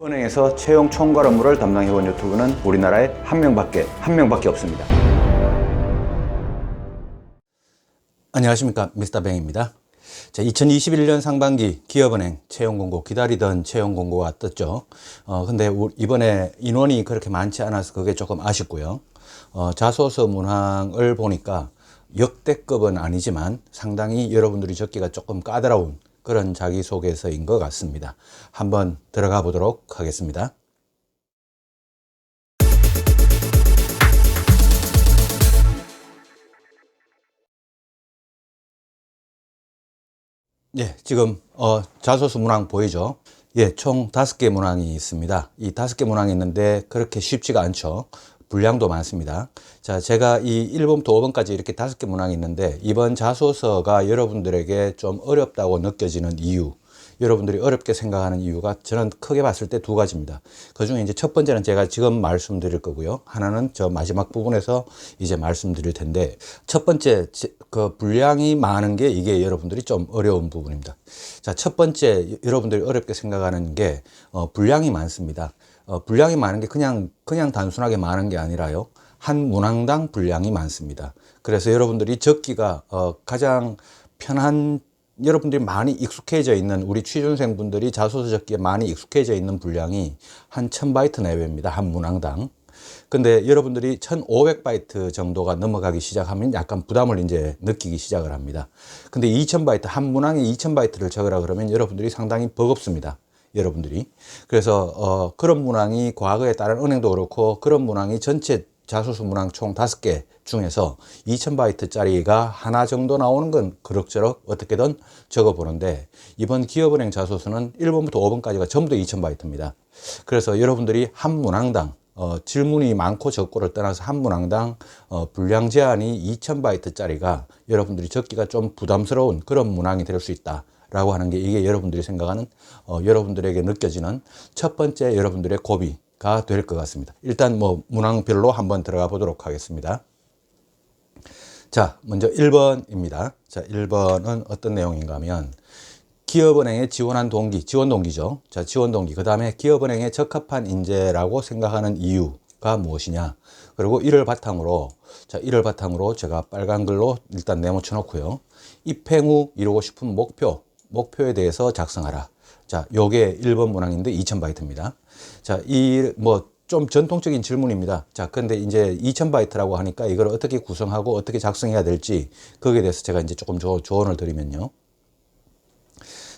은행에서 채용 총괄 업무를 담당해온 유튜브는 우리나라에 한 명밖에 없습니다. 안녕하십니까, 미스터 뱅입니다. 2021년 상반기 기업은행 채용 공고, 기다리던 채용 공고가 떴죠. 근데 이번에 인원이 그렇게 많지 않아서 그게 조금 아쉽고요. 자소서 문항을 보니까 역대급은 아니지만 상당히 여러분들이 적기가 조금 까다로운 그런 자기소개서인 것 같습니다. 한번 들어가 보도록 하겠습니다. 예, 지금 자소서 문항 보이죠? 예, 총 5개 문항이 있습니다. 이 5개 문항이 있는데 그렇게 쉽지가 않죠. 분량도 많습니다. 자, 제가 이 1번부터 5번까지 이렇게 5개 문항이 있는데 이번 자소서가 여러분들에게 좀 어렵다고 느껴지는 이유, 여러분들이 어렵게 생각하는 이유가 저는 크게 봤을 때 두 가지입니다. 그 중에 이제 첫 번째는 제가 지금 말씀드릴 거고요. 하나는 저 마지막 부분에서 이제 말씀드릴 텐데, 첫 번째 그 분량이 많은 게 이게 여러분들이 좀 어려운 부분입니다. 자, 첫 번째 여러분들이 어렵게 생각하는 게 분량이 많습니다. 분량이 많은 게 그냥 단순하게 많은 게 아니라요. 한 문항당 분량이 많습니다. 그래서 여러분들이 적기가 가장 편한, 여러분들이 많이 익숙해져 있는, 우리 취준생 분들이 자소서 적기에 많이 익숙해져 있는 분량이 한 1000바이트 내외입니다. 한 문항당. 근데 여러분들이 1500바이트 정도가 넘어가기 시작하면 약간 부담을 이제 느끼기 시작을 합니다. 근데 2000바이트, 한 문항에 2000바이트를 적으라 그러면 여러분들이 상당히 버겁습니다. 여러분들이. 그래서 그런 문항이 과거에 다른 은행도 그렇고, 그런 문항이 전체 자소서 문항 총 5개 중에서 2000바이트짜리가 하나 정도 나오는 건 그럭저럭 어떻게든 적어보는데, 이번 기업은행 자소서는 1번부터 5번까지가 전부 다 2000바이트입니다. 그래서 여러분들이 한 문항당 질문이 많고 적고를 떠나서 한 문항당 분량 제한이 2000바이트짜리가 여러분들이 적기가 좀 부담스러운 그런 문항이 될 수 있다 라고 하는 게, 이게 여러분들이 생각하는 여러분들에게 느껴지는 첫 번째 여러분들의 고비가 될 것 같습니다. 일단 뭐 문항별로 한번 들어가 보도록 하겠습니다. 자, 먼저 1번입니다. 자, 1번은 어떤 내용인가 하면, 기업은행에 지원 동기죠. 자, 지원 동기. 그 다음에 기업은행에 적합한 인재라고 생각하는 이유가 무엇이냐. 그리고 이를 바탕으로 제가 빨간 글로 일단 네모쳐 놓고요. 입행 후 이루고 싶은 목표에 대해서 작성하라. 자, 요게 1번 문항인데 2000바이트입니다. 자, 좀 전통적인 질문입니다. 자, 근데 이제 2000바이트라고 하니까 이걸 어떻게 구성하고 어떻게 작성해야 될지, 거기에 대해서 제가 이제 조금 조언을 드리면요.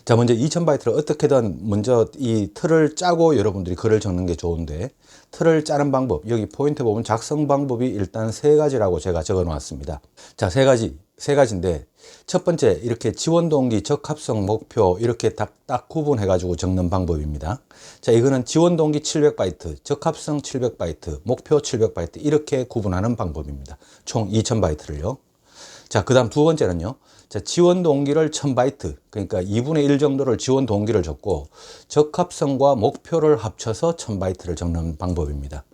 자, 먼저 2000바이트를 어떻게든 먼저 이 틀을 짜고 여러분들이 글을 적는 게 좋은데, 틀을 짜는 방법, 여기 포인트 보면 작성 방법이 일단 3가지라고 제가 적어 놓았습니다. 자, 세 가지인데, 첫 번째, 이렇게 지원 동기, 적합성, 목표, 이렇게 딱 구분해 가지고 적는 방법입니다. 자, 이거는 지원 동기 700바이트, 적합성 700바이트, 목표 700바이트, 이렇게 구분하는 방법입니다. 총 2000바이트를요. 자, 그 다음 두 번째는요. 자, 지원 동기를 1000바이트, 그러니까 2분의 1 정도를 지원 동기를 적고, 적합성과 목표를 합쳐서 1000바이트를 적는 방법입니다.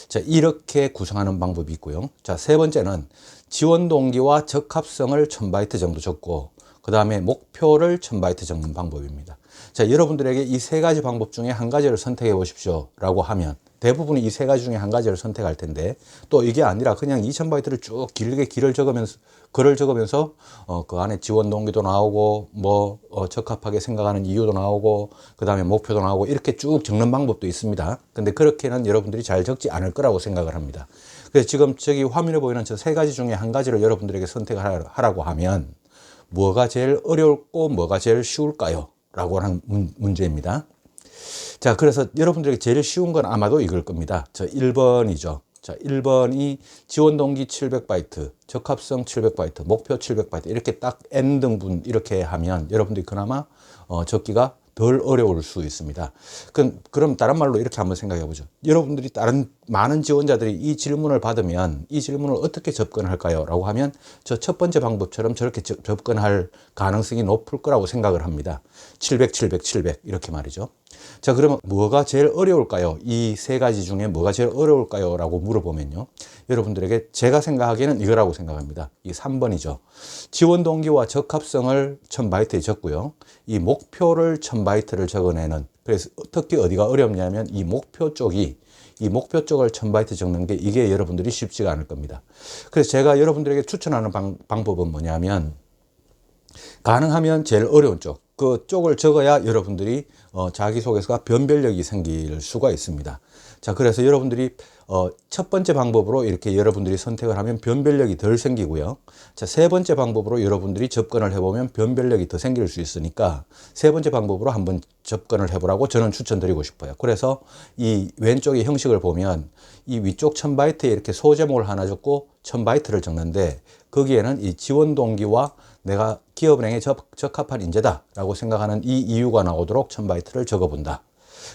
자, 이렇게 구성하는 방법이 있고요. 자, 세 번째는 지원 동기와 적합성을 1000바이트 정도 적고, 그 다음에 목표를 1000바이트 적는 방법입니다. 자, 여러분들에게 이 3가지 방법 중에 한 가지를 선택해 보십시오 라고 하면, 대부분이 이 3가지 중에 한 가지를 선택할 텐데, 또 이게 아니라 그냥 2000바이트를 쭉 길게 글을 적으면서 그 안에 지원 동기도 나오고, 적합하게 생각하는 이유도 나오고, 그 다음에 목표도 나오고, 이렇게 쭉 적는 방법도 있습니다. 근데 그렇게는 여러분들이 잘 적지 않을 거라고 생각을 합니다. 그래서 지금 저기 화면에 보이는 저 3가지 중에 한 가지를 여러분들에게 선택하라고 하면, 뭐가 제일 어렵고 뭐가 제일 쉬울까요? 라고 하는 문제입니다. 자, 그래서 여러분들에게 제일 쉬운 건 아마도 이걸 겁니다. 저 1번이죠. 자, 1번이 지원 동기 700바이트, 적합성 700바이트, 목표 700바이트, 이렇게 딱 N등분 이렇게 하면 여러분들이 그나마 적기가 덜 어려울 수 있습니다. 그럼 다른 말로 이렇게 한번 생각해 보죠. 여러분들이 다른 많은 지원자들이 이 질문을 받으면 이 질문을 어떻게 접근할까요? 라고 하면 저 첫 번째 방법처럼 저렇게 접근할 가능성이 높을 거라고 생각을 합니다. 700, 700, 700 이렇게 말이죠. 자, 그러면 뭐가 제일 어려울까요? 이 3가지 중에 뭐가 제일 어려울까요? 라고 물어보면요. 여러분들에게 제가 생각하기에는 이거라고 생각합니다. 이 3번이죠. 지원 동기와 적합성을 1000바이트에 적고요. 이 목표를 1000바이트를 적어내는 그래서 특히 어디가 어렵냐면 이 목표 쪽이 이 목표 쪽을 1000바이트 적는 게 이게 여러분들이 쉽지가 않을 겁니다. 그래서 제가 여러분들에게 추천하는 방법은 뭐냐면 가능하면 제일 어려운 쪽, 그 쪽을 적어야 여러분들이 자기소개서가 변별력이 생길 수가 있습니다. 자, 그래서 여러분들이 첫 번째 방법으로 이렇게 여러분들이 선택을 하면 변별력이 덜 생기고요. 자, 세 번째 방법으로 여러분들이 접근을 해보면 변별력이 더 생길 수 있으니까 세 번째 방법으로 한번 접근을 해보라고 저는 추천드리고 싶어요. 그래서 이 왼쪽의 형식을 보면 이 위쪽 1000바이트에 이렇게 소제목을 하나 적고 1000바이트를 적는데 거기에는 이 지원 동기와 내가 기업은행에 적합한 인재다라고 생각하는 이 이유가 나오도록 1000바이트를 적어본다.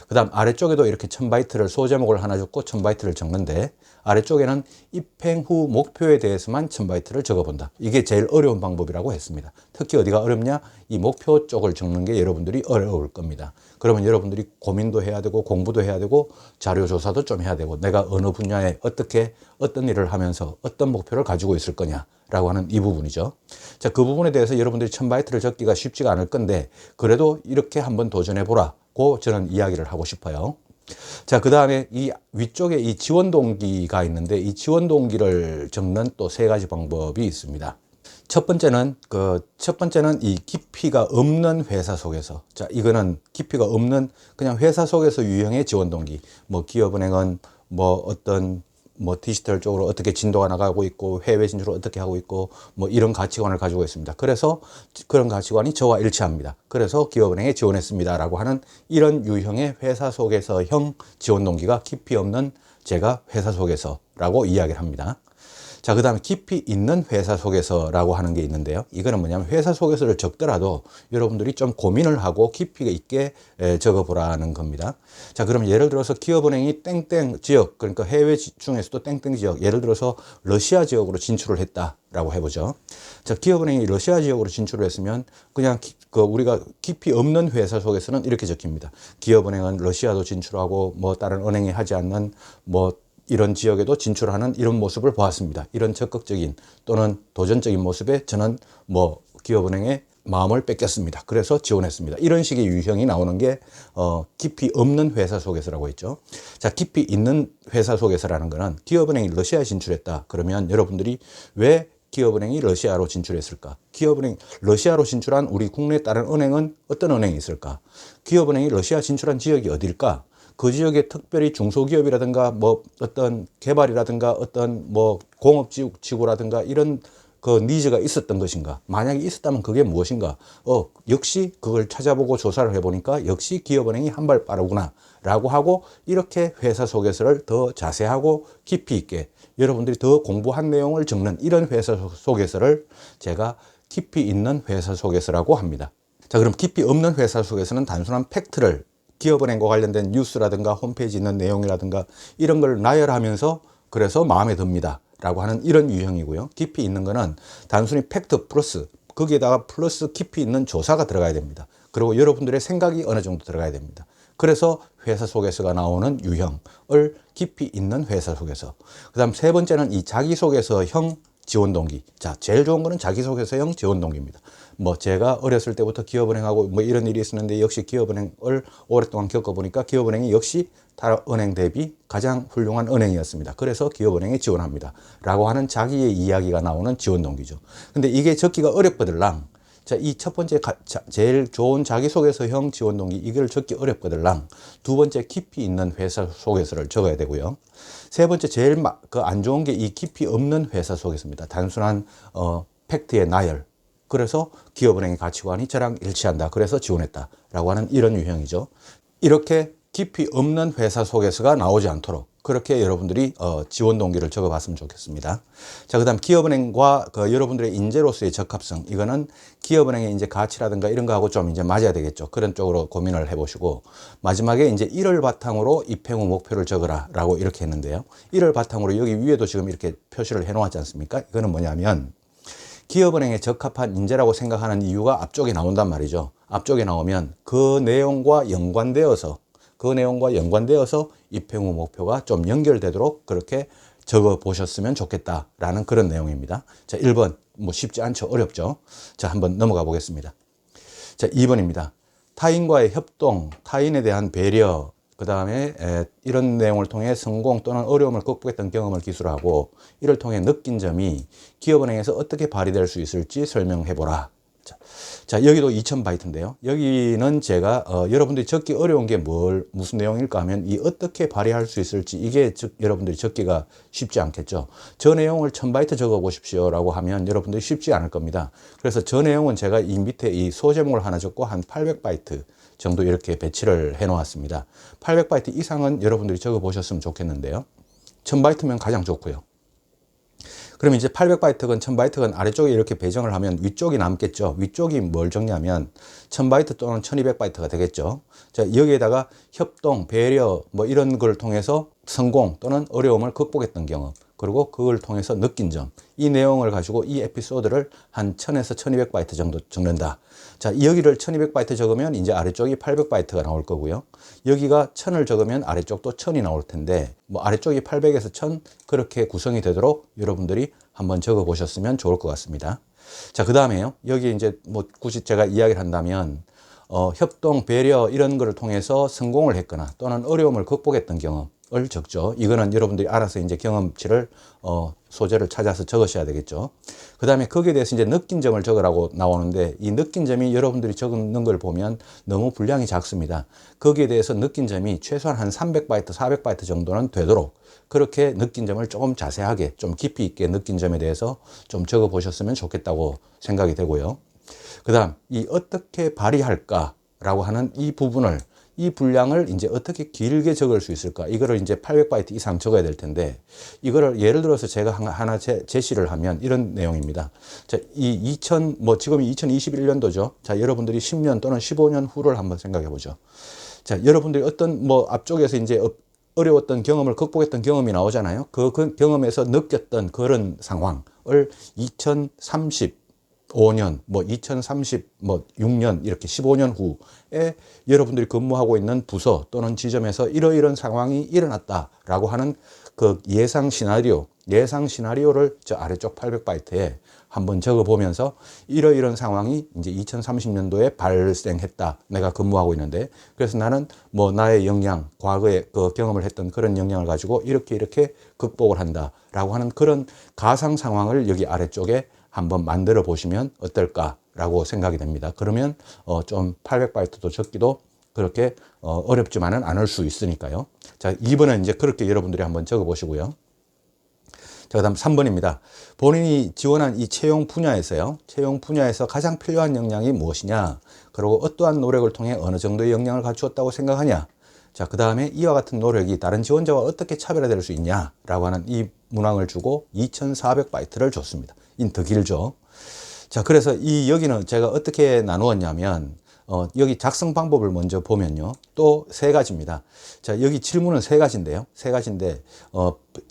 그 다음 아래쪽에도 이렇게 1000바이트를 소제목을 하나 적고 1000바이트를 적는데 아래쪽에는 입행 후 목표에 대해서만 1000바이트를 적어본다. 이게 제일 어려운 방법이라고 했습니다. 특히 어디가 어렵냐? 이 목표 쪽을 적는 게 여러분들이 어려울 겁니다. 그러면 여러분들이 고민도 해야 되고 공부도 해야 되고 자료 조사도 좀 해야 되고 내가 어느 분야에 어떻게 어떤 일을 하면서 어떤 목표를 가지고 있을 거냐라고 하는 이 부분이죠. 자, 그 부분에 대해서 여러분들이 1000바이트를 적기가 쉽지가 않을 건데 그래도 이렇게 한번 도전해 보라고 저는 이야기를 하고 싶어요. 자, 그 다음에 이 위쪽에 이 지원 동기가 있는데 이 지원 동기를 적는 또 세 가지 방법이 있습니다. 첫 번째는 이 깊이가 없는 회사 속에서, 자, 이거는 깊이가 없는 그냥 회사 속에서 유형의 지원 동기. 뭐 기업은행은 뭐 어떤 디지털 쪽으로 어떻게 진도가 나가고 있고 해외 진출을 어떻게 하고 있고 뭐 이런 가치관을 가지고 있습니다. 그래서 그런 가치관이 저와 일치합니다. 그래서 기업은행에 지원했습니다라고 하는 이런 유형의 회사 속에서형 지원 동기가 깊이 없는 제가 회사 속에서라고 이야기를 합니다. 자, 그 다음에 깊이 있는 회사 속에서라고 하는 게 있는데요. 이거는 뭐냐면 회사 속에서를 적더라도 여러분들이 좀 고민을 하고 깊이 있게 적어보라는 겁니다. 자, 그럼 예를 들어서 기업은행이 땡땡 지역, 그러니까 해외 중에서도 땡땡 지역, 예를 들어서 러시아 지역으로 진출을 했다라고 해보죠. 자, 기업은행이 러시아 지역으로 진출을 했으면 그냥 우리가 깊이 없는 회사 속에서는 이렇게 적힙니다. 기업은행은 러시아도 진출하고 뭐 다른 은행이 하지 않는 뭐 이런 지역에도 진출하는 이런 모습을 보았습니다. 이런 적극적인 또는 도전적인 모습에 저는 뭐 기업은행의 마음을 뺏겼습니다. 그래서 지원했습니다. 이런 식의 유형이 나오는 게 깊이 없는 회사 속에서라고 했죠. 자, 깊이 있는 회사 속에서라는 거는 기업은행이 러시아에 진출했다. 그러면 여러분들이 왜 기업은행이 러시아로 진출했을까? 기업은행 러시아로 진출한 우리 국내 다른 은행은 어떤 은행이 있을까? 기업은행이 러시아 진출한 지역이 어딜까? 그 지역에 특별히 중소기업이라든가 뭐 어떤 개발이라든가 어떤 뭐 공업지구라든가 이런 그 니즈가 있었던 것인가? 만약에 있었다면 그게 무엇인가? 역시 그걸 찾아보고 조사를 해보니까 역시 기업은행이 한 발 빠르구나 라고 하고 이렇게 회사 소개서를 더 자세하고 깊이 있게 여러분들이 더 공부한 내용을 적는 이런 회사 소개서를 제가 깊이 있는 회사 소개서라고 합니다. 자, 그럼 깊이 없는 회사 소개서는 단순한 팩트를 기업은행과 관련된 뉴스라든가 홈페이지 있는 내용이라든가 이런 걸 나열하면서 그래서 마음에 듭니다 라고 하는 이런 유형이고요. 깊이 있는 거는 단순히 팩트 플러스 거기에다가 플러스 깊이 있는 조사가 들어가야 됩니다. 그리고 여러분들의 생각이 어느 정도 들어가야 됩니다. 그래서 회사 속에서가 나오는 유형을 깊이 있는 회사 속에서. 그 다음 세 번째는 이 자기소개서형 지원 동기. 자, 제일 좋은 거는 자기소개서형 지원 동기입니다. 뭐 제가 어렸을 때부터 기업은행하고 뭐 이런 일이 있었는데 역시 기업은행을 오랫동안 겪어보니까 기업은행이 역시 다른 은행 대비 가장 훌륭한 은행이었습니다. 그래서 기업은행에 지원합니다. 라고 하는 자기의 이야기가 나오는 지원 동기죠. 근데 이게 적기가 어렵거들랑 자, 이 첫 번째 제일 좋은 자기소개서형 지원 동기 이걸 적기 어렵거들랑 두 번째 깊이 있는 회사 소개서를 적어야 되고요. 세 번째 제일 안 좋은 게 이 깊이 없는 회사 소개서입니다. 단순한 팩트의 나열. 그래서 기업은행의 가치관이 저랑 일치한다. 그래서 지원했다라고 하는 이런 유형이죠. 이렇게 깊이 없는 회사 소개서가 나오지 않도록 그렇게 여러분들이 지원 동기를 적어봤으면 좋겠습니다. 자, 그다음 기업은행과 여러분들의 인재로서의 적합성 이거는 기업은행의 이제 가치라든가 이런 거하고 좀 이제 맞아야 되겠죠. 그런 쪽으로 고민을 해보시고 마지막에 이제 이를 바탕으로 입행 후 목표를 적어라라고 이렇게 했는데요. 이를 바탕으로 여기 위에도 지금 이렇게 표시를 해놓았지 않습니까? 이거는 뭐냐면 기업은행에 적합한 인재라고 생각하는 이유가 앞쪽에 나온단 말이죠. 앞쪽에 나오면 그 내용과 연관되어서 입행 후 목표가 좀 연결되도록 그렇게 적어 보셨으면 좋겠다라는 그런 내용입니다. 자, 1번 뭐 쉽지 않죠. 어렵죠. 자, 한번 넘어가 보겠습니다. 자, 2번입니다. 타인과의 협동, 타인에 대한 배려, 그 다음에 이런 내용을 통해 성공 또는 어려움을 극복했던 경험을 기술하고 이를 통해 느낀 점이 기업은행에서 어떻게 발휘될 수 있을지 설명해보라. 자, 여기도 2000바이트인데요. 여기는 제가 여러분들이 적기 어려운 게 무슨 내용일까 하면 이 어떻게 발휘할 수 있을지 이게 여러분들이 적기가 쉽지 않겠죠. 저 내용을 1000바이트 적어 보십시오 라고 하면 여러분들이 쉽지 않을 겁니다. 그래서 저 내용은 제가 이 밑에 이 소제목을 하나 적고 한 800바이트 정도 이렇게 배치를 해 놓았습니다. 800바이트 이상은 여러분들이 적어 보셨으면 좋겠는데요. 1000바이트면 가장 좋고요. 그럼 이제 800바이트건 1000바이트건 아래쪽에 이렇게 배정을 하면 위쪽이 남겠죠. 위쪽이 뭘 적냐면 1000바이트 또는 1200바이트가 되겠죠. 자, 여기에다가 협동, 배려 뭐 이런 걸 통해서 성공 또는 어려움을 극복했던 경험, 그리고 그걸 통해서 느낀 점, 이 내용을 가지고 이 에피소드를 한 1000에서 1200바이트 정도 적는다. 자, 여기를 1200바이트 적으면 이제 아래쪽이 800바이트가 나올 거고요. 여기가 1000을 적으면 아래쪽도 1000이 나올 텐데 뭐 아래쪽이 800에서 1000 그렇게 구성이 되도록 여러분들이 한번 적어 보셨으면 좋을 것 같습니다. 자, 그 다음에요. 여기 이제 뭐 굳이 제가 이야기를 한다면 협동, 배려 이런 거를 통해서 성공을 했거나 또는 어려움을 극복했던 경험을 적죠. 이거는 여러분들이 알아서 이제 경험치를 소재를 찾아서 적으셔야 되겠죠. 그 다음에 거기에 대해서 이제 느낀 점을 적으라고 나오는데 이 느낀 점이 여러분들이 적는 걸 보면 너무 분량이 작습니다. 거기에 대해서 느낀 점이 최소한 한 300바이트, 400바이트 정도는 되도록 그렇게 느낀 점을 조금 자세하게 좀 깊이 있게 느낀 점에 대해서 좀 적어 보셨으면 좋겠다고 생각이 되고요. 그 다음 이 어떻게 발휘할까라고 하는 이 부분을 이 분량을 이제 어떻게 길게 적을 수 있을까? 이거를 이제 800바이트 이상 적어야 될 텐데, 이거를 예를 들어서 제가 하나 제시를 하면 이런 내용입니다. 자, 지금이 2021년도죠. 자, 여러분들이 10년 또는 15년 후를 한번 생각해 보죠. 자, 여러분들이 어떤 앞쪽에서 이제 어려웠던 경험을 극복했던 경험이 나오잖아요. 그 경험에서 느꼈던 그런 상황을 2035년, 6년, 이렇게 15년 후에 여러분들이 근무하고 있는 부서 또는 지점에서 이러이런 상황이 일어났다라고 하는 그 예상 시나리오를 저 아래쪽 800바이트에 한번 적어 보면서 이러이런 상황이 이제 2030년도에 발생했다. 내가 근무하고 있는데. 그래서 나는 나의 역량, 과거에 그 경험을 했던 그런 역량을 가지고 이렇게 극복을 한다라고 하는 그런 가상 상황을 여기 아래쪽에 한번 만들어 보시면 어떨까라고 생각이 됩니다. 그러면 좀 800바이트도 적기도 그렇게 어렵지만은 않을 수 있으니까요. 자, 2번은 이제 그렇게 여러분들이 한번 적어 보시고요. 자, 그 다음 3번입니다. 본인이 지원한 이 채용 분야에서요. 채용 분야에서 가장 필요한 역량이 무엇이냐? 그리고 어떠한 노력을 통해 어느 정도의 역량을 갖추었다고 생각하냐? 자, 그 다음에 이와 같은 노력이 다른 지원자와 어떻게 차별화될 수 있냐라고 하는 이 문항을 주고 2400바이트를 줬습니다. 더 길죠. 자, 그래서 여기는 제가 어떻게 나누었냐면 여기 작성 방법을 먼저 보면요. 또 세 가지입니다. 자, 여기 질문은 세 가지인데요. 세 가지인데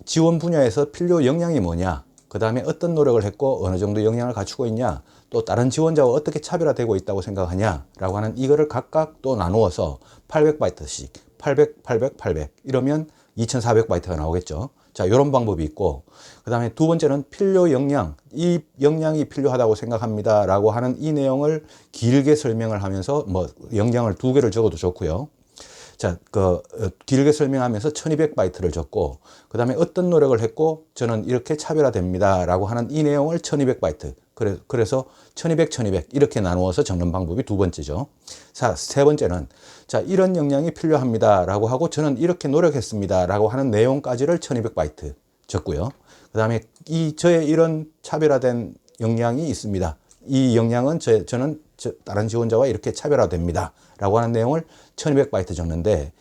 지원 분야에서 필요 역량이 뭐냐? 그 다음에 어떤 노력을 했고 어느 정도 역량을 갖추고 있냐? 또 다른 지원자와 어떻게 차별화되고 있다고 생각하냐? 라고 하는 이거를 각각 또 나누어서 800바이트씩 800, 800, 800 이러면 2400바이트가 나오겠죠. 자, 이런 방법이 있고, 그 다음에 두 번째는 필요 역량, 이 역량이 필요하다고 생각합니다 라고 하는 이 내용을 길게 설명을 하면서 역량을 2개를 적어도 좋고요. 자, 길게 설명하면서 1200바이트를 적고, 그 다음에 어떤 노력을 했고 저는 이렇게 차별화됩니다 라고 하는 이 내용을 1200바이트, 그래서 1200, 1200 이렇게 나누어서 적는 방법이 두 번째죠. 자, 세 번째는 자, 이런 역량이 필요합니다 라고 하고 저는 이렇게 노력했습니다 라고 하는 내용까지를 1200바이트 적고요. 그 다음에 저의 이런 차별화된 역량이 있습니다. 이 역량은 저는 다른 지원자와 이렇게 차별화됩니다 라고 하는 내용을 1200바이트 적는데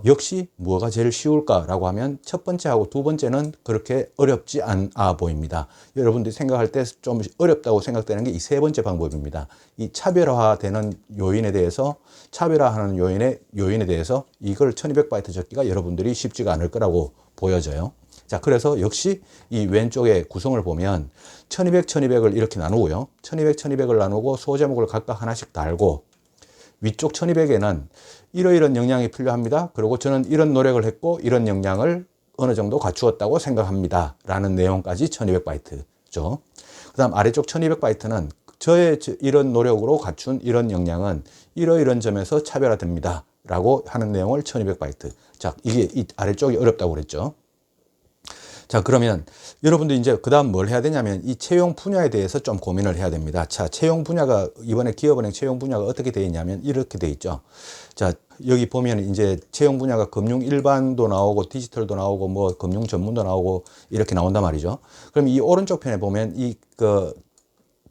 역시 뭐가 제일 쉬울까라고 하면 첫 번째하고 두 번째는 그렇게 어렵지 않아 보입니다. 여러분들이 생각할 때 좀 어렵다고 생각되는 게 이 세 번째 방법입니다. 이 차별화되는 요인에 대해서 차별화하는 요인에 대해서 이걸 1200바이트 적기가 여러분들이 쉽지가 않을 거라고 보여져요. 자, 그래서 역시 이 왼쪽에 구성을 보면 1200, 1200을 이렇게 나누고요. 1200, 1200을 나누고 소제목을 각각 하나씩 달고 위쪽 1200에는 이러이런 역량이 필요합니다. 그리고 저는 이런 노력을 했고 이런 역량을 어느 정도 갖추었다고 생각합니다. 라는 내용까지 1200바이트죠. 그 다음 아래쪽 1200바이트는 저의 이런 노력으로 갖춘 이런 역량은 이러이런 점에서 차별화됩니다. 라고 하는 내용을 1200바이트. 자, 이게 이 아래쪽이 어렵다고 그랬죠. 자, 그러면 여러분들 이제 그 다음 뭘 해야 되냐면 이 채용 분야에 대해서 좀 고민을 해야 됩니다. 자, 채용 분야가 이번에 기업은행 채용 분야가 어떻게 되어 있냐면 이렇게 되어 있죠. 자, 여기 보면 이제 채용 분야가 금융 일반도 나오고 디지털도 나오고 뭐 금융 전문도 나오고 이렇게 나온단 말이죠. 그럼 이 오른쪽 편에 보면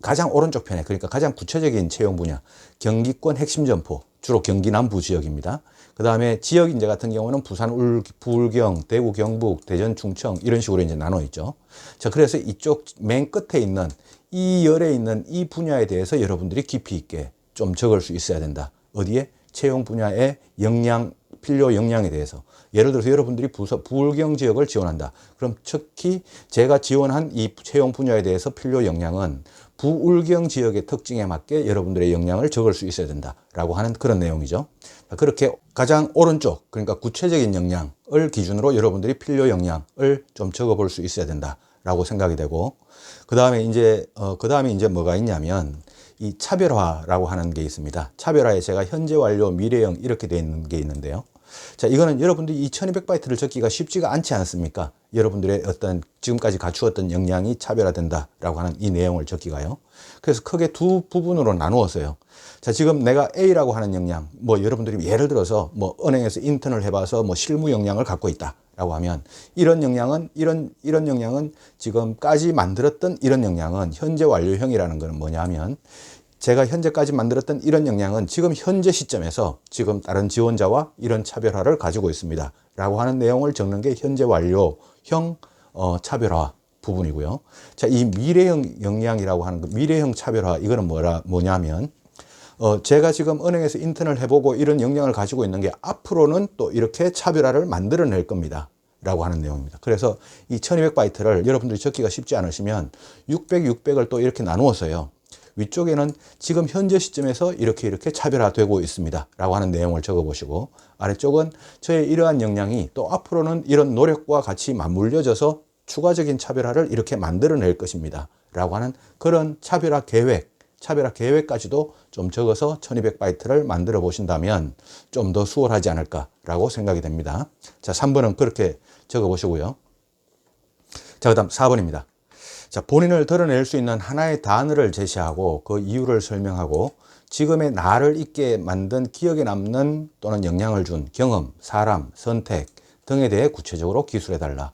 가장 오른쪽 편에, 그러니까 가장 구체적인 채용 분야, 경기권 핵심 점포, 주로 경기 남부 지역입니다. 그 다음에 지역 인재 같은 경우는 부산, 부울경, 대구, 경북, 대전, 충청 이런 식으로 이제 나눠 있죠. 자, 그래서 이쪽 맨 끝에 있는 이 열에 있는 이 분야에 대해서 여러분들이 깊이 있게 좀 적을 수 있어야 된다. 어디에? 채용 분야의 역량, 필요 역량에 대해서. 예를 들어서 여러분들이 부울경 지역을 지원한다. 그럼 특히 제가 지원한 이 채용 분야에 대해서 필요 역량은 부울경 지역의 특징에 맞게 여러분들의 역량을 적을 수 있어야 된다라고 하는 그런 내용이죠. 그렇게 가장 오른쪽, 그러니까 구체적인 역량을 기준으로 여러분들이 필요 역량을 좀 적어 볼 수 있어야 된다라고 생각이 되고, 그 다음에 이제 뭐가 있냐면 이 차별화라고 하는 게 있습니다. 차별화에 제가 현재 완료, 미래형 이렇게 되어 있는 게 있는데요. 자, 이거는 여러분들이 이 1200바이트를 적기가 쉽지가 않지 않습니까? 여러분들의 어떤 지금까지 갖추었던 역량이 차별화된다라고 하는 이 내용을 적기가요. 그래서 크게 두 부분으로 나누었어요. 자, 지금 내가 A라고 하는 역량, 뭐 여러분들이 예를 들어서 뭐 은행에서 인턴을 해봐서 뭐 실무 역량을 갖고 있다라고 하면 이런 역량은 이런 역량은 지금까지 만들었던 이런 역량은 현재 완료형이라는 것은 뭐냐면 제가 현재까지 만들었던 이런 역량은 지금 현재 시점에서 지금 다른 지원자와 이런 차별화를 가지고 있습니다. 라고 하는 내용을 적는 게 현재 완료형 차별화 부분이고요. 자, 이 미래형 역량이라고 하는 미래형 차별화, 이거는 뭐냐면 제가 지금 은행에서 인턴을 해보고 이런 역량을 가지고 있는 게 앞으로는 또 이렇게 차별화를 만들어낼 겁니다. 라고 하는 내용입니다. 그래서 이 1200바이트를 여러분들이 적기가 쉽지 않으시면 600을 또 이렇게 나누어서요. 위쪽에는 지금 현재 시점에서 이렇게 차별화되고 있습니다. 라고 하는 내용을 적어 보시고, 아래쪽은 저의 이러한 역량이 또 앞으로는 이런 노력과 같이 맞물려져서 추가적인 차별화를 이렇게 만들어낼 것입니다. 라고 하는 그런 차별화 계획까지도 좀 적어서 1200바이트를 만들어 보신다면 좀 더 수월하지 않을까라고 생각이 됩니다. 자, 3번은 그렇게 적어 보시고요. 자, 그 다음 4번입니다. 자, 본인을 드러낼 수 있는 하나의 단어를 제시하고 그 이유를 설명하고 지금의 나를 있게 만든 기억에 남는 또는 영향을 준 경험, 사람, 선택 등에 대해 구체적으로 기술해달라.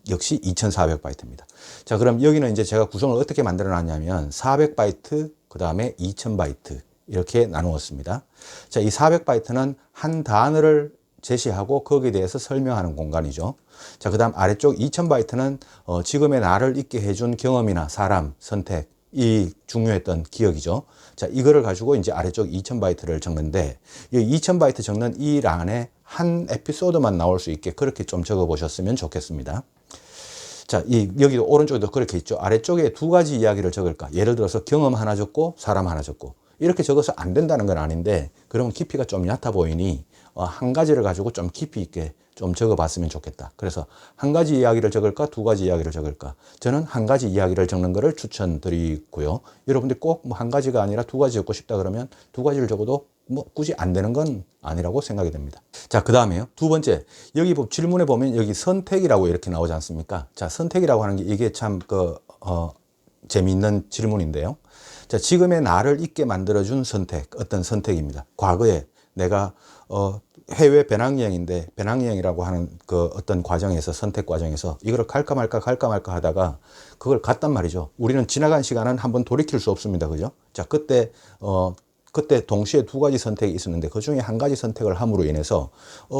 역시 2400바이트입니다. 자, 그럼 여기는 이제 제가 구성을 어떻게 만들어 놨냐면 400바이트, 그 다음에 2000바이트 이렇게 나누었습니다. 자, 이 400바이트는 한 단어를 제시하고 거기에 대해서 설명하는 공간이죠. 자, 그 다음 아래쪽 2000바이트는 지금의 나를 있게 해준 경험이나 사람, 선택, 이 중요했던 기억이죠. 자, 이거를 가지고 이제 아래쪽 2000바이트를 적는데, 이 2000바이트 적는 이 란에 한 에피소드만 나올 수 있게 그렇게 좀 적어 보셨으면 좋겠습니다. 자, 여기도 오른쪽에도 그렇게 있죠. 아래쪽에 두 가지 이야기를 적을까? 예를 들어서 경험 하나 적고 사람 하나 적고. 이렇게 적어서 안 된다는 건 아닌데, 그러면 깊이가 좀 얕아 보이니 한 가지를 가지고 좀 깊이 있게 좀 적어봤으면 좋겠다. 그래서 한 가지 이야기를 적을까, 두 가지 이야기를 적을까? 저는 한 가지 이야기를 적는 것을 추천드리고요. 여러분들이 꼭 뭐 한 가지가 아니라 두 가지 적고 싶다 그러면 두 가지를 적어도 뭐 굳이 안 되는 건 아니라고 생각이 됩니다. 자, 그 다음에요. 두 번째, 여기 질문에 보면 여기 선택이라고 이렇게 나오지 않습니까? 자, 선택이라고 하는 게 이게 참 재미있는 질문인데요. 자, 지금의 나를 있게 만들어준 선택, 어떤 선택입니다. 과거에 내가 해외 배낭여행인데 배낭여행이라고 하는 그 어떤 과정에서 선택 과정에서 이거를 갈까 말까 하다가 그걸 갔단 말이죠. 우리는 지나간 시간은 한번 돌이킬 수 없습니다. 그죠? 자, 그때 동시에 두 가지 선택이 있었는데 그 중에 한 가지 선택을 함으로 인해서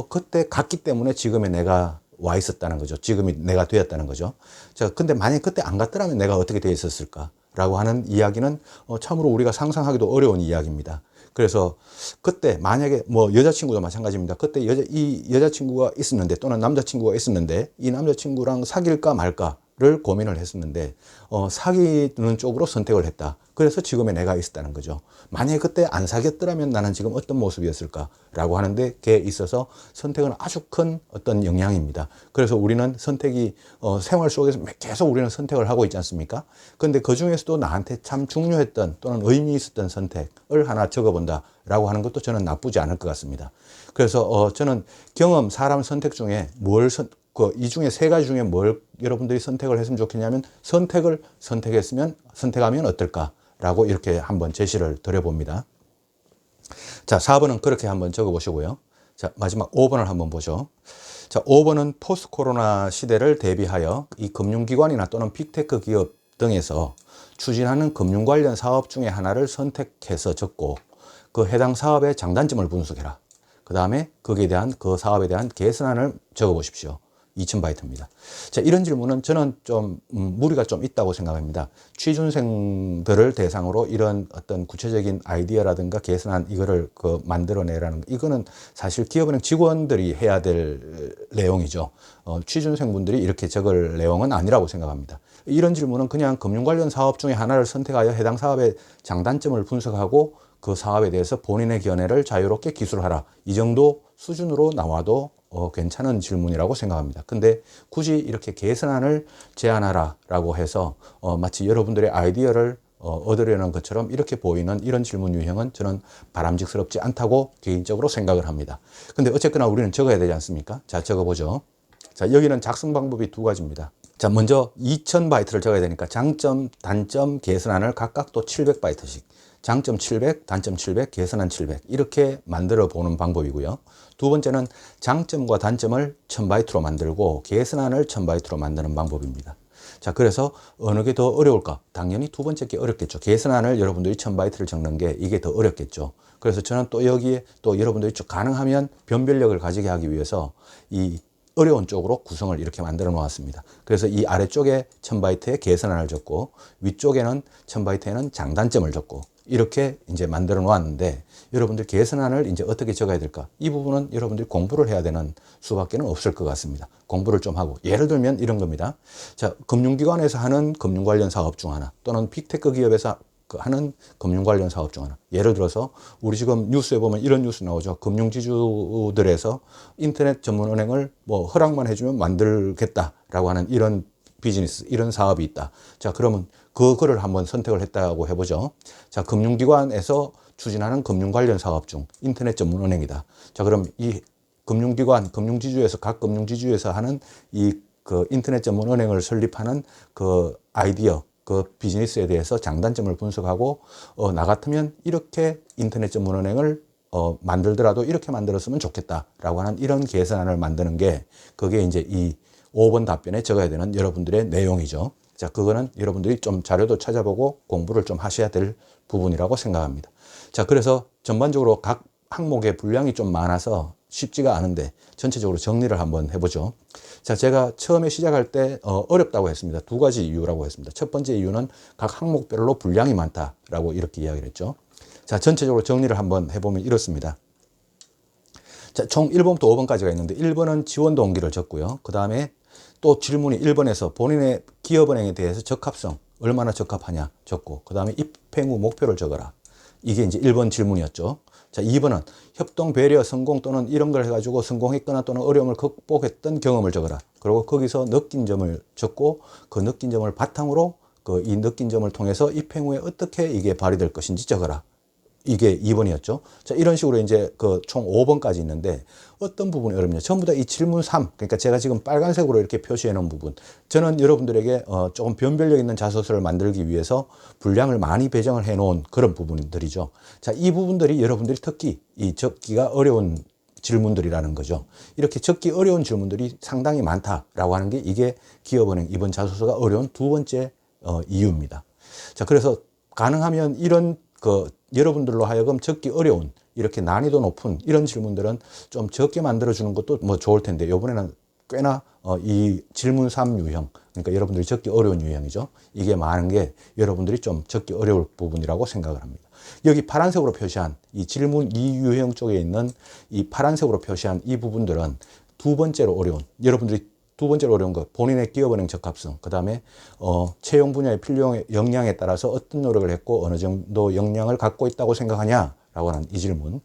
그때 갔기 때문에 지금의 내가 와 있었다는 거죠. 지금이 내가 되었다는 거죠. 자, 근데 만약 그때 안 갔더라면 내가 어떻게 되어 있었을까? 라고 하는 이야기는 참으로 우리가 상상하기도 어려운 이야기입니다. 그래서 그때 만약에 뭐 여자친구도 마찬가지입니다. 그때 이 여자친구가 있었는데 또는 남자친구가 있었는데 이 남자친구랑 사귈까 말까 를 고민을 했었는데 사귀는 쪽으로 선택을 했다. 그래서 지금의 내가 있었다는 거죠. 만약에 그때 안 사귀었더라면 나는 지금 어떤 모습이었을까라고 하는데 그에 있어서 선택은 아주 큰 어떤 영향입니다. 그래서 우리는 선택이 생활 속에서 계속 우리는 선택을 하고 있지 않습니까? 그런데 그 중에서도 나한테 참 중요했던 또는 의미 있었던 선택을 하나 적어본다라고 하는 것도 저는 나쁘지 않을 것 같습니다. 그래서 저는 경험, 사람 선택 중에 이 중에 세 가지 중에 뭘 여러분들이 선택을 했으면 좋겠냐면 선택하면 어떨까라고 이렇게 한번 제시를 드려봅니다. 자, 4번은 그렇게 한번 적어보시고요. 자, 마지막 5번을 한번 보죠. 자, 5번은 포스트 코로나 시대를 대비하여 이 금융기관이나 또는 빅테크 기업 등에서 추진하는 금융 관련 사업 중에 하나를 선택해서 적고 그 해당 사업의 장단점을 분석해라. 그 다음에 거기에 대한 그 사업에 대한 개선안을 적어보십시오. 2000바이트입니다. 자, 이런 질문은 저는 좀 무리가 좀 있다고 생각합니다. 취준생들을 대상으로 이런 어떤 구체적인 아이디어라든가 개선안 이거를 만들어내라는 이거는 사실 기업은행 직원들이 해야 될 내용이죠. 취준생분들이 이렇게 적을 내용은 아니라고 생각합니다. 이런 질문은 그냥 금융 관련 사업 중에 하나를 선택하여 해당 사업의 장단점을 분석하고 그 사업에 대해서 본인의 견해를 자유롭게 기술하라. 이 정도 수준으로 나와도 괜찮은 질문이라고 생각합니다. 근데 굳이 이렇게 개선안을 제안하라 라고 해서 마치 여러분들의 아이디어를 얻으려는 것처럼 이렇게 보이는 이런 질문 유형은 저는 바람직스럽지 않다고 개인적으로 생각을 합니다. 근데 어쨌거나 우리는 적어야 되지 않습니까? 자, 적어보죠. 자, 여기는 작성 방법이 두 가지입니다. 자, 먼저 2000바이트를 적어야 되니까 장점, 단점, 개선안을 각각 또 700바이트씩. 장점 700, 단점 700, 개선안 700 이렇게 만들어 보는 방법이고요. 두 번째는 장점과 단점을 1000바이트로 만들고 개선안을 1000바이트로 만드는 방법입니다. 자, 그래서 어느 게 더 어려울까? 당연히 두 번째 게 어렵겠죠. 개선안을 여러분들이 1000바이트를 적는 게 이게 더 어렵겠죠. 그래서 저는 또 여기에 또 여러분들이 가능하면 변별력을 가지게 하기 위해서 이 어려운 쪽으로 구성을 이렇게 만들어 놓았습니다. 그래서 이 아래쪽에 1000바이트에 개선안을 적고 위쪽에는 1000바이트에는 장단점을 적고 이렇게 이제 만들어 놓았는데 여러분들 개선안을 이제 어떻게 적어야 될까? 이 부분은 여러분들이 공부를 해야 되는 수밖에는 없을 것 같습니다. 공부를 좀 하고 예를 들면 이런 겁니다. 자, 금융기관에서 하는 금융 관련 사업 중 하나 또는 빅테크 기업에서 하는 금융 관련 사업 중 하나. 예를 들어서 우리 지금 뉴스에 보면 이런 뉴스 나오죠. 금융지주들에서 인터넷 전문 은행을 뭐 허락만 해주면 만들겠다라고 하는 이런 비즈니스, 이런 사업이 있다. 자, 그러면 그거를 한번 선택을 했다고 해보죠. 자, 금융기관에서 추진하는 금융 관련 사업 중 인터넷 전문 은행이다. 자, 그럼 이 금융기관, 금융지주에서 각 금융지주에서 하는 인터넷 전문 은행을 설립하는 그 아이디어, 그 비즈니스에 대해서 장단점을 분석하고 나 같으면 이렇게 인터넷 전문 은행을 만들더라도 이렇게 만들었으면 좋겠다라고 하는 이런 개선안을 만드는 게 그게 이제 이 5번 답변에 적어야 되는 여러분들의 내용이죠. 자, 그거는 여러분들이 좀 자료도 찾아보고 공부를 좀 하셔야 될 부분이라고 생각합니다. 자, 그래서 전반적으로 각 항목의 분량이 좀 많아서 쉽지가 않은데 전체적으로 정리를 한번 해보죠. 자, 제가 처음에 시작할 때 어렵다고 했습니다. 두 가지 이유라고 했습니다. 첫 번째 이유는 각 항목별로 분량이 많다라고 이렇게 이야기를 했죠. 자, 전체적으로 정리를 한번 해보면 이렇습니다. 자, 총 1번부터 5번까지가 있는데 1번은 지원 동기를 적고요. 그 다음에 또 질문이 1번에서 본인의 기업은행에 대해서 적합성, 얼마나 적합하냐 적고, 그 다음에 입행 후 목표를 적어라. 이게 이제 1번 질문이었죠. 자, 2번은 협동, 배려, 성공 또는 이런 걸 해가지고 성공했거나 또는 어려움을 극복했던 경험을 적어라. 그리고 거기서 느낀 점을 적고 그 느낀 점을 바탕으로 이 느낀 점을 통해서 입행 후에 어떻게 이게 발휘될 것인지 적어라. 이게 2번이었죠. 자, 이런 식으로 이제 총 5번까지 있는데 어떤 부분이 어렵냐. 전부 다 이 질문 3. 그러니까 제가 지금 빨간색으로 이렇게 표시해 놓은 부분. 저는 여러분들에게 조금 변별력 있는 자소서를 만들기 위해서 분량을 많이 배정을 해 놓은 그런 부분들이죠. 자, 이 부분들이 여러분들이 특히 이 적기가 어려운 질문들이라는 거죠. 이렇게 적기 어려운 질문들이 상당히 많다라고 하는 게 이게 기업은행 이번 자소서가 어려운 두 번째 이유입니다. 자, 그래서 가능하면 이런 여러분들로 하여금 적기 어려운 이렇게 난이도 높은 이런 질문들은 좀 적게 만들어주는 것도 뭐 좋을 텐데 이번에는 꽤나 이 질문 3 유형, 그러니까 여러분들이 적기 어려운 유형이죠. 이게 많은 게 여러분들이 좀 적기 어려울 부분이라고 생각을 합니다. 여기 파란색으로 표시한 이 질문 2 유형 쪽에 있는 이 파란색으로 표시한 이 부분들은 두 번째로 어려운, 여러분들이 두 번째로 어려운 거, 본인의 기업은행 적합성. 그 다음에, 채용 분야의 필요 역량에 따라서 어떤 노력을 했고, 어느 정도 역량을 갖고 있다고 생각하냐라고 하는 이 질문.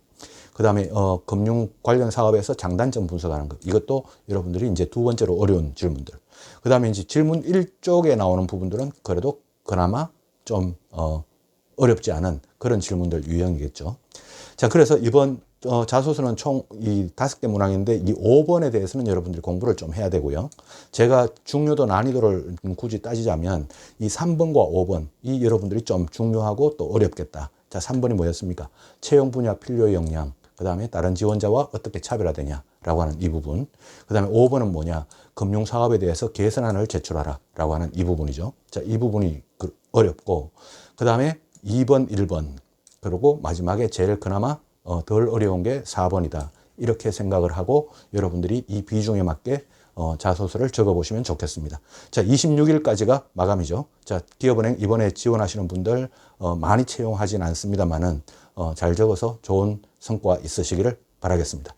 그 다음에, 금융 관련 사업에서 장단점 분석하는 것. 이것도 여러분들이 이제 두 번째로 어려운 질문들. 그 다음에 이제 질문 1쪽에 나오는 부분들은 그래도 그나마 좀, 어렵지 않은 그런 질문들 유형이겠죠. 자, 그래서 이번 자소서는 총 이 5개 문항인데 이 5번에 대해서는 여러분들이 공부를 좀 해야 되고요. 제가 중요도 난이도를 굳이 따지자면 이 3번과 5번 이 여러분들이 좀 중요하고 또 어렵겠다. 자, 3번이 뭐였습니까? 채용 분야 필요 역량, 그 다음에 다른 지원자와 어떻게 차별화되냐라고 하는 이 부분. 그 다음에 5번은 뭐냐? 금융사업에 대해서 개선안을 제출하라 라고 하는 이 부분이죠. 자, 이 부분이 어렵고, 그 다음에 2번, 1번, 그리고 마지막에 제일 그나마 덜 어려운 게 4번이다. 이렇게 생각을 하고 여러분들이 이 비중에 맞게 자소서를 적어보시면 좋겠습니다. 자, 26일까지가 마감이죠. 자, 기업은행 이번에 지원하시는 분들 많이 채용하진 않습니다만은 잘 적어서 좋은 성과 있으시기를 바라겠습니다.